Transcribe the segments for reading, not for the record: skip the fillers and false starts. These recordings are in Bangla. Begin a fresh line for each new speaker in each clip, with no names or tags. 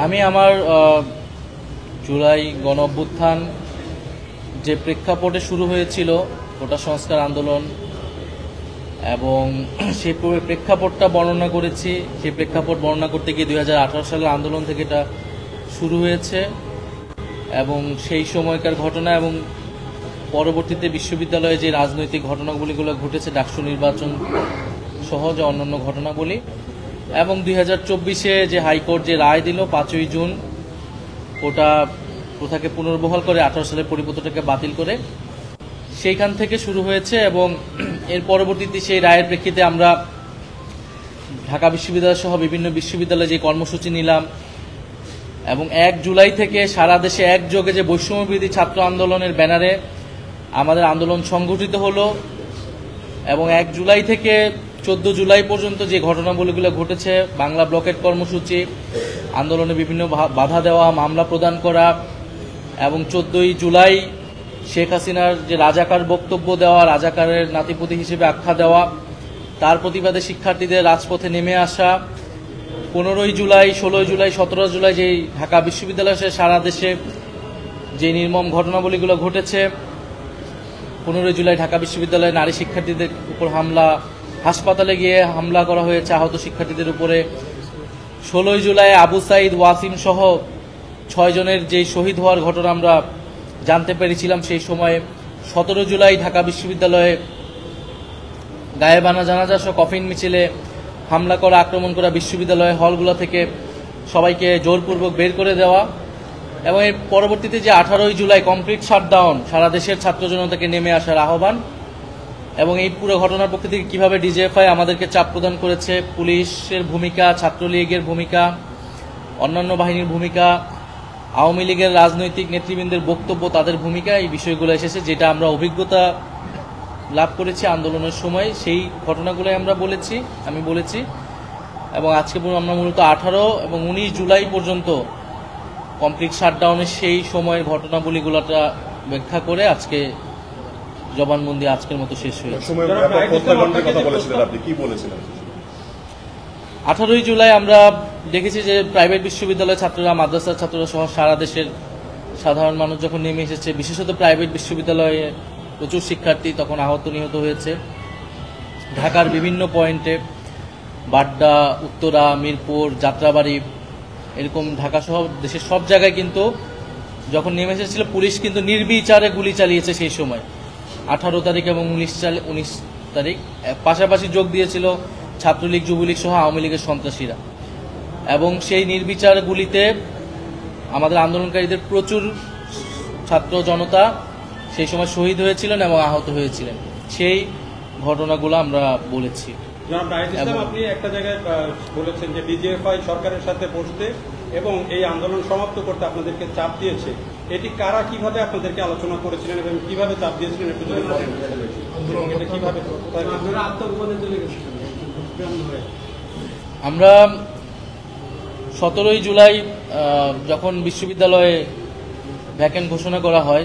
আমি আমার জুলাই গণ অভ্যুত্থান যে প্রেক্ষাপটে শুরু হয়েছিল কোটা সংস্কার আন্দোলন এবং সেই প্রেক্ষাপটটা বর্ণনা করেছি। সেই প্রেক্ষাপট বর্ণনা করতে গিয়ে 2018 সালের আন্দোলন থেকে এটা শুরু হয়েছে এবং সেই সময়কার ঘটনা এবং পরবর্তীতে বিশ্ববিদ্যালয়ে যে রাজনৈতিক ঘটনাগুলিগুলো ঘটেছে, ডাকসু নির্বাচন সহ যে অন্যান্য ঘটনাগুলি, এবং 2024-এ যে হাইকোর্ট যে রায় দিল 5ই জুন কোটা প্রথাকে পুনর্বহাল করে 18 সালের পরিপত্রটাকে বাতিল করে, সেইখান থেকে শুরু হয়েছে। এবং এর পরবর্তীতে সেই রায়ের প্রেক্ষিতে আমরা ঢাকা বিশ্ববিদ্যালয় সহ বিভিন্ন বিশ্ববিদ্যালয়ে যে কর্মসূচি নিলাম এবং 1 জুলাই থেকে সারা দেশে একযোগে যে বৈষম্যবিরোধী ছাত্র আন্দোলনের ব্যানারে আমাদের আন্দোলন সংগঠিত হলো এবং 1 জুলাই থেকে 14 জুলাই পর্যন্ত যে ঘটনাবলীগুলো ঘটেছে, বাংলা ব্লকেট কর্মসূচি, আন্দোলনে বিভিন্ন বাধা দেওয়া, মামলা প্রদান করা এবং 14ই জুলাই শেখ হাসিনার যে রাজাকার বক্তব্য দেওয়া, রাজাকারের নাতিপুতি হিসেবে আখ্যা দেওয়া, তার প্রতিবাদে শিক্ষার্থীদের রাজপথে নেমে আসা, 15ই জুলাই, 16ই জুলাই, 17 জুলাই যেই ঢাকা বিশ্ববিদ্যালয়ে সারা দেশে যে নির্মম ঘটনাবলীগুলো ঘটেছে, 15ই জুলাই ঢাকা বিশ্ববিদ্যালয়ে নারী শিক্ষার্থীদের উপর হামলা, হাসপাতালে গিয়ে হামলা করা হয়েছে আহত শিক্ষার্থীদের উপরে, 16ই জুলাই আবু সাইদ, ওয়াসিম সহ 6 জনের যেই শহীদ হওয়ার ঘটনা আমরা জানতে পেরেছিলাম সেই সময়ে, 17 জুলাই ঢাকা বিশ্ববিদ্যালয়ে গায়েবানা জানাজা সহ কফিন মিছিলে হামলা করা, আক্রমণ করা, বিশ্ববিদ্যালয় হলগুলো থেকে সবাইকে জোরপূর্বক বের করে দেওয়া এবং এর পরবর্তীতে যে 18ই জুলাই কমপ্লিট শাটডাউন, সারা দেশের ছাত্র জনতাকে নেমে আসার আহ্বান এবং এই পুরো ঘটনার পক্ষ থেকে কীভাবে ডিজিএফআই আমাদেরকে চাপ প্রদান করেছে, পুলিশের ভূমিকা, ছাত্রলীগের ভূমিকা, অন্যান্য বাহিনীর ভূমিকা, আওয়ামী লীগের রাজনৈতিক নেতৃবৃন্দের বক্তব্য, তাদের ভূমিকা, এই বিষয়গুলো এসেছে যেটা আমরা অভিজ্ঞতা লাভ করেছি আন্দোলনের সময়, সেই ঘটনাগুলোই আমি বলেছি। এবং আজকে আমরা মূলত 18 এবং 19 জুলাই পর্যন্ত কমপ্লিট শাটডাউনের সেই সময়ের ঘটনাবলীগুলোটা ব্যাখ্যা করে আজকে জবানবন্দি আজকের মতো শেষ হয়েছে। 18ই জুলাই আমরা দেখেছি যে প্রাইভেট বিশ্ববিদ্যালয়ের ছাত্ররা, মাদ্রাসার ছাত্ররা সহ সারা দেশের সাধারণ মানুষ যখন নেমে এসেছে, বিশেষত প্রাইভেট বিশ্ববিদ্যালয়ে প্রচুর শিক্ষার্থী তখন আহত নিহত হয়েছে। ঢাকার বিভিন্ন পয়েন্টে, বাড্ডা, উত্তরা, মিরপুর, যাত্রাবাড়ি, এরকম ঢাকা সহ দেশের সব জায়গায় কিন্তু যখন নেমে এসেছিল পুলিশ কিন্তু নির্বিচারে গুলি চালিয়েছে সেই সময়, 18 তারিখ এবং 19 তারিখ। পাশাপাশি যোগ দিয়েছিল ছাত্রলীগ, যুবলীগ সহ আওয়ামী লীগের সন্ত্রাসীরা এবং সেই নির্বিচার গুলিতে আমাদের আন্দোলনকারীদের প্রচুর ছাত্র জনতা সেই সময় শহীদ হয়েছিলেন এবং আহত হয়েছিলেন। সেই ঘটনাগুলো আমরা বলেছি।
আপনি একটা জায়গায় বলেছেন যে ডিজিএফআই সরকারের সাথে বসতে এবং এই আন্দোলন সমাপ্ত করতে আপনাদেরকে চাপ দিয়েছে, এটি কারা কিভাবে আপনাদেরকে আলোচনা করেছিলেন এবং কিভাবে চাপ দিয়েছিলেন একটু যদি বলেন।
আমরা 17ই জুলাই যখন বিশ্ববিদ্যালয়ে ভ্যাকেন্ট ঘোষণা করা হয়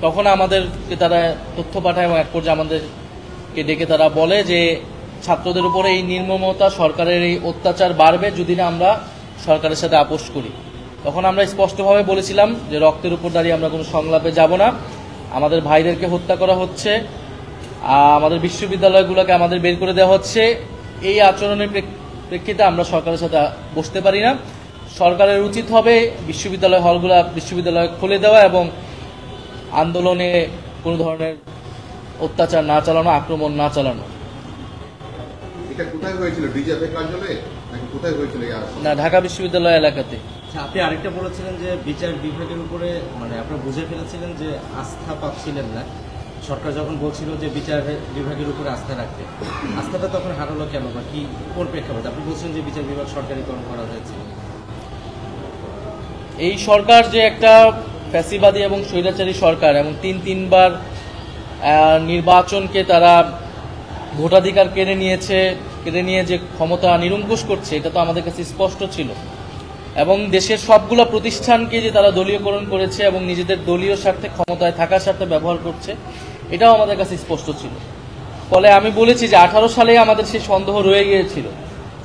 তখন আমাদেরকে তারা তথ্য পাঠায় এবং এক পর্যায়ে আমাদেরকে ডেকে তারা বলে যে ছাত্রদের উপরে এই নির্মমতা, সরকারের এই অত্যাচার বাড়বে যদি না আমরা সরকারের সাথে আপোষ করি। তখন আমরা স্পষ্টভাবে বলেছিলাম যে রক্তের উপর দাঁড়িয়ে আমরা কোনো সংলাপে যাব না, আমাদের ভাইদেরকে হত্যা করা হচ্ছে, আমাদের বিশ্ববিদ্যালয়গুলোকে আমাদের বের করে দেওয়া হচ্ছে, এই আচরণের প্রেক্ষিতে আমরা সরকারের সাথে বসতে পারি না। সরকারের উচিত হবে বিশ্ববিদ্যালয় হলগুলো বিশ্ববিদ্যালয় খুলে দেওয়া এবং আন্দোলনে কোনো ধরনের অত্যাচার না চালানো, আক্রমণ না চালানো। না, ঢাকা বিশ্ববিদ্যালয় এলাকাতে।
আপনি আরেকটা বলেছিলেন যে বিচার বিভাগের উপরে আপনারা বুঝে ফেলেছিলেন যে আস্থা পাচ্ছিলেন না, সরকার যখন বলছিল যে বিচার বিভাগের উপরে আস্থা রাখতে, আস্থাটা তখন হারালো কেন বা কি, কোন প্রেক্ষাপটে আপনি বলছেন যে বিচার বিভাগ সরকারিকরণ করা হয়েছে?
এই সরকার যে একটা ফ্যাসিবাদী এবং স্বৈরাচারী সরকার এবং তিনবার নির্বাচনকে তারা ভোটাধিকার কেড়ে নিয়ে যে ক্ষমতা নিরঙ্কুশ করছে, এটা তো আমাদের কাছে স্পষ্ট ছিল। এবং দেশের সবগুলো প্রতিষ্ঠানকে যে তারা দলীয়করণ করেছে এবং নিজেদের দলীয় স্বার্থে ক্ষমতায় থাকার স্বার্থে ব্যবহার করছে, এটাও আমাদের কাছে স্পষ্ট ছিল। ফলে আমি বলেছি যে 18 সালে আমাদের সেই সন্দেহ রয়ে গিয়েছিল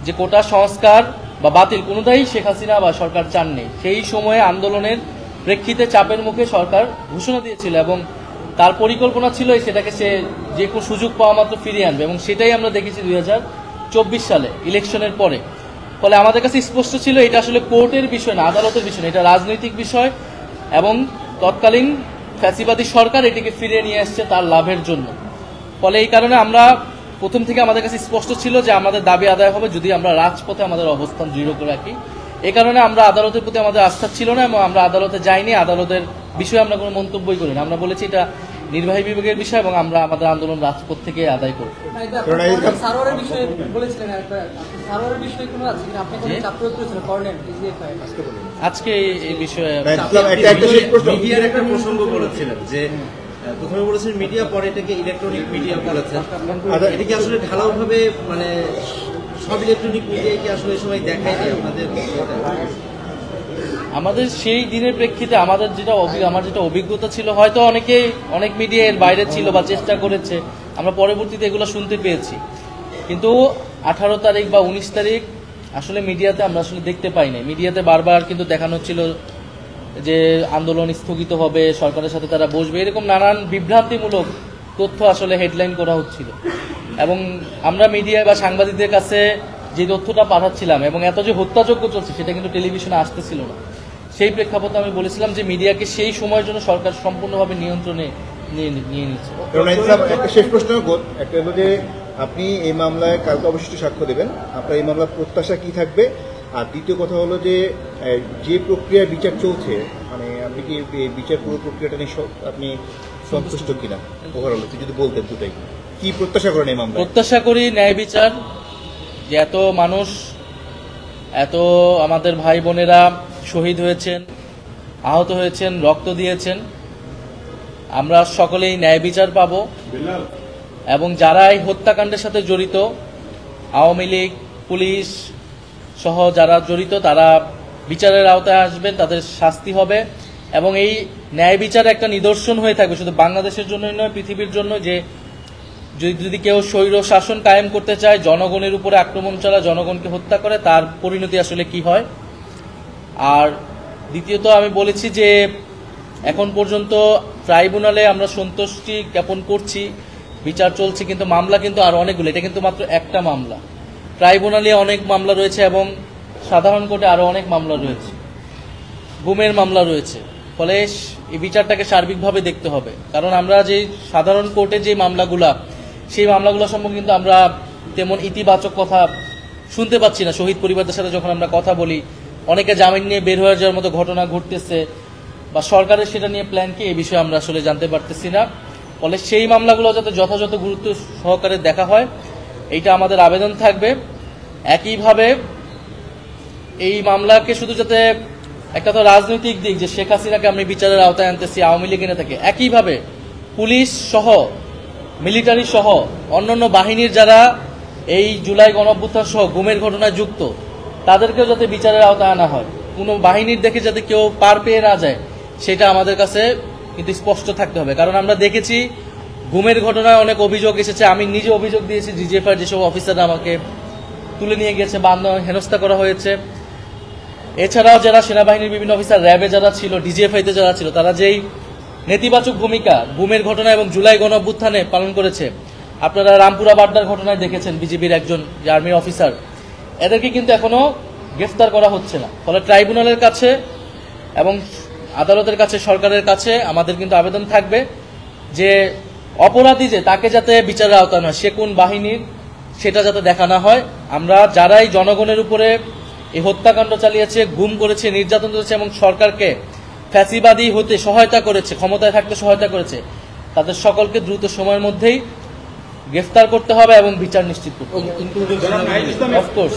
যে কোটা সংস্কার বা বাতিল কোনোটাই শেখ হাসিনা বা সরকার চাননি। সেই সময়ে আন্দোলনের প্রেক্ষিতে চাপের মুখে সরকার ঘোষণা দিয়েছিল এবং তার পরিকল্পনা ছিল সেটাকে সে যে কোনো সুযোগ পাওয়া মাত্র ফিরিয়ে আনবে, এবং সেটাই আমরা দেখেছি 2024 সালে ইলেকশনের পরে। ফলে আমাদের কাছে স্পষ্ট ছিল এটা আসলে কোর্টের বিষয় না, আদালতের বিষয় না, এটা রাজনৈতিক বিষয় এবং তৎকালীন ফ্যাসিবাদী সরকার এটিকে ফিরিয়ে নিয়ে আসছে তার লাভের জন্য। ফলে এই কারণে আমরা প্রথম থেকে আমাদের কাছে স্পষ্ট ছিল যে আমাদের দাবি আদায় হবে যদি আমরা রাজপথে আমাদের অবস্থান দৃঢ় করে রাখি। এই কারণে আমরা আদালতের প্রতি আমাদের আস্থা ছিল না এবং আমরা আদালতে যাইনি, আদালতের বিষয়ে আমরা কোনো মন্তব্যই করি না। আমরা বলেছি এটা নির্বাহী বিভাগের বিষয় এবং আমরা আমাদের আন্দোলন রাজপথ থেকে আদায় করব।
সারোয়ারের বিষয়ে বলেছিলেন, সারোয়ারের বিষয়ে কোনো আছে কিনা? আপনি কোনো চাপ প্রয়োগ করেছিলেন কর্নেল ডিজিএফআই
আজকে এই বিষয়ে
মিডিয়ার একটা প্রসঙ্গ বলেছিলেন যে প্রথমে বলেছেন মিডিয়া, পরে এটাকে ইলেকট্রনিক মিডিয়া বলেছেন। এটা কি আসলে ঢালাওভাবে মানে সব ইলেকট্রনিক মিডিয়া কি আসলে সবাই দেখায় না আপনাদের?
আমাদের সেই দিনের প্রেক্ষিতে আমাদের আমার যেটা অভিজ্ঞতা ছিল, হয়তো অনেক মিডিয়া এর বাইরে ছিল বা চেষ্টা করেছে, আমরা পরবর্তীতে এগুলো শুনতে পেয়েছি, কিন্তু 18 তারিখ বা 19 তারিখ আসলে মিডিয়াতে আমরা আসলে দেখতে পাই নাই। মিডিয়াতে বারবার কিন্তু দেখানো হচ্ছিল যে আন্দোলন স্থগিত হবে, সরকারের সাথে তারা বসবে, এরকম নানান বিভ্রান্তিমূলক তথ্য আসলে হেডলাইন করা হচ্ছিল। এবং আমরা মিডিয়া বা সাংবাদিকদের কাছে যে তথ্যটা পাঠাচ্ছিলাম এবং এত যে হত্যাযজ্ঞ চলছে সেটা কিন্তু টেলিভিশনে আসতেছিল না। সেই প্রেক্ষাপটে আমি বলেছিলাম যে মিডিয়াকে সেই সময়ের জন্য সরকার সম্পূর্ণভাবে নিয়ন্ত্রণে নিয়ে নিচ্ছে।
একটা শেষ প্রশ্ন, একটা হলো যে আপনি এই মামলায় কালকে অবশিষ্ট সাক্ষ্য দেবেন, আপনার এই মামলার প্রত্যাশা কি থাকবে? আর দ্বিতীয় কথা হলো যে প্রক্রিয়ার বিচার চলছে, মানে আপনি কি বিচার পুরো প্রক্রিয়াটা নিয়ে আপনি সন্তুষ্ট কিনা ওভারঅল যদি বলতেন দুটাই, কি প্রত্যাশা করেন এই মামলা?
প্রত্যাশা করি ন্যায় বিচার, যে এত মানুষ, এত আমাদের ভাই বোনেরা শহীদ হয়েছেন, আহত হয়েছেন, রক্ত দিয়েছেন, আমরা সকলেই ন্যায় বিচার পাব এবং যারা এই হত্যাকাণ্ডের সাথে জড়িত, আওয়ামী লীগ, পুলিশ সহ যারা জড়িত তারা বিচারের আওতায় আসবেন, তাদের শাস্তি হবে এবং এই ন্যায় বিচার একটা নিদর্শন হয়ে থাকবে শুধু বাংলাদেশের জন্যই নয়, পৃথিবীর জন্য, যে যদি কেউ স্বৈর শাসন কায়েম করতে চায়, জনগণের উপরে আক্রমণ চালায়, জনগণকে হত্যা করে, তার পরিণতি আসলে কি হয়। আর দ্বিতীয়ত আমি বলেছি যে এখন পর্যন্ত ট্রাইব্যুনালে আমরা সন্তুষ্টি জ্ঞাপন করছি, বিচার চলছে, কিন্তু মামলা কিন্তু আরো অনেকগুলো, এটা কিন্তু মাত্র একটা মামলা। ট্রাইব্যুনালে অনেক মামলা রয়েছে এবং সাধারণ কোর্টে আরো অনেক মামলা রয়েছে, গুমের মামলা রয়েছে। ফলে এই বিচারটাকে সার্বিকভাবে দেখতে হবে, কারণ আমরা যে সাধারণ কোর্টে যে মামলাগুলা, সেই মামলাগুলো সম্পর্কে কিন্তু আমরা তেমন ইতিবাচক কথা শুনতে পাচ্ছি না। শহীদ পরিবারদের সাথে যখন আমরা কথা বলি, অনেকে জামিন নিয়ে বের হয়ে যাওয়ার মতো ঘটনা ঘটতেছে বা সরকারের সেটা নিয়ে প্ল্যান কি, এই বিষয়ে আমরা আসলে জানতে পারতেছি না। ফলে সেই মামলাগুলো যাতে যথাযথ গুরুত্ব সহকারে দেখা হয়, এইটা আমাদের আবেদন থাকবে। একইভাবে এই মামলাকে শুধু যাতে একটা তো রাজনৈতিক দিক যে শেখ হাসিনাকে আমি বিচারের আওতায় আনতেছি, আওয়ামী লীগ এনে থাকে, একইভাবে পুলিশ সহ, মিলিটারি সহ অন্যান্য বাহিনীর যারা এই জুলাই গণঅভ্যুত্থান সহ গুমের ঘটনায় যুক্ত, তাদেরকেও যাতে বিচারের আওতায় আনা হয়, কোনো বাহিনীর দেখে যাতে কেউ পার পেয়ে না যায়, সেটা আমাদের কাছে কিন্তু স্পষ্ট থাকতে হবে। কারণ আমরা দেখেছি গুমের ঘটনায় অনেক অভিযোগ এসেছে, আমি নিজে অভিযোগ দিয়েছি, ডিজিএফআই যেসব অফিসাররা আমাকে তুলে নিয়ে গেছে বা হেনস্থা করা হয়েছে। এছাড়াও যারা সেনাবাহিনীর বিভিন্ন অফিসার, র্যাবে যারা ছিল, ডিজিএফআইতে যারা ছিল, তারা যেই নেতিবাচক ভূমিকা গুমের ঘটনা এবং জুলাই গণঅভ্যুত্থানে পালন করেছে, আপনারা রামপুরা বাড্ডার ঘটনায় দেখেছেন, বিজেপির একজন আর্মির অফিসার, এদেরকে কিন্তু এখনো গ্রেফতার করা হচ্ছে না। ফলে ট্রাইব্যুনালের কাছে এবং আদালতের কাছে, সরকারের কাছে আমাদের কিন্তু আবেদন থাকবে যে অপরাধী যে তাকে যাতে বিচারের আওতায় নয়, সে কোন বাহিনীর সেটা যাতে দেখা না হয়। আমরা যারাই জনগণের উপরে এই হত্যাকাণ্ড চালিয়েছে, গুম করেছে, নির্যাতন করেছে এবং সরকারকে ফ্যাসিবাদী হতে সহায়তা করেছে, ক্ষমতায় থাকতে সহায়তা করেছে, তাদের সকলকে দ্রুত সময়ের মধ্যেই গ্রেফতার করতে হবে এবং বিচার নিশ্চিত করতে হবে। অফকোর্স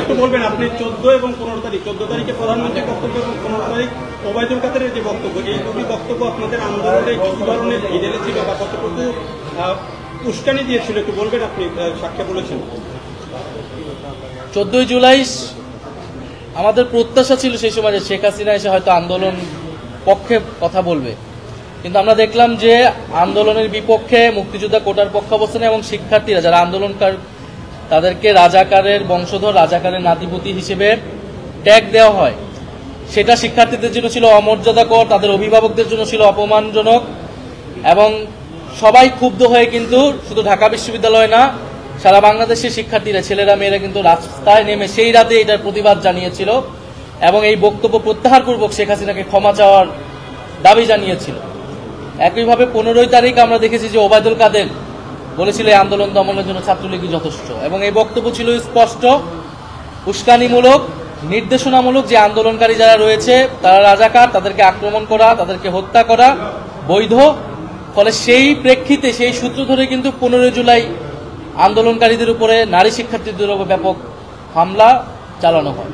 একটু বলবেন, আপনি 14 এবং 15 তারিখ, 14 তারিখে প্রধানমন্ত্রীর বক্তব্য এবং 15 তারিখ ওবায়দুল কাদেরের যে বক্তব্য, এই দুটি বক্তব্য আপনাদের আন্দোলনে কি ধরনের ভিড়েলে ছিল বা কতটুকু উস্কানি দিয়েছিল, একটু বলবেন। আপনি সাক্ষ্য বলেছেন
14 জুলাই আমাদের প্রত্যাশা ছিল সেই সময় যে শেখ হাসিনা এসে হয়তো আন্দোলন পক্ষে কথা বলবে, কিন্তু আমরা দেখলাম যে আন্দোলনের বিপক্ষে মুক্তিযোদ্ধা কোটার পক্ষে অবস্থানে এবং শিক্ষার্থীরা যারা আন্দোলন তাদেরকে রাজাকারের বংশধর, রাজাকারের নাতিপুতি হিসেবে ট্যাগ দেওয়া হয়, সেটা শিক্ষার্থীদের জন্য ছিল অমর্যাদাকর, তাদের অভিভাবকদের জন্য ছিল অপমানজনক এবং সবাই ক্ষুব্ধ হয়ে কিন্তু শুধু ঢাকা বিশ্ববিদ্যালয় না, সারা বাংলাদেশের শিক্ষার্থীরা, ছেলেরা মেয়েরা কিন্তু রাস্তায় নেমে সেই রাতে এটার প্রতিবাদ জানিয়েছিল এবং এই বক্তব্য প্রত্যাহারপূর্বক শেখ হাসিনাকে ক্ষমা চাওয়ার দাবি জানিয়েছিল। একইভাবে 15 তারিখ আমরা দেখেছি যে ওবায়দুল কাদের বলেছিল এই আন্দোলন দমনের জন্য ছাত্রলীগই যথেষ্ট, এবং এই বক্তব্য ছিল স্পষ্ট, উস্কানিমূলক, নির্দেশনামূলক, যে আন্দোলনকারী যারা রয়েছে তারা রাজাকার, তাদেরকে আক্রমণ করা, তাদেরকে হত্যা করা বৈধ। ফলে সেই প্রেক্ষিতে, সেই সূত্র ধরে কিন্তু 15 জুলাই আন্দোলনকারীদের উপরে, নারী শিক্ষার্থীদের উপর ব্যাপক হামলা চালানো হয়।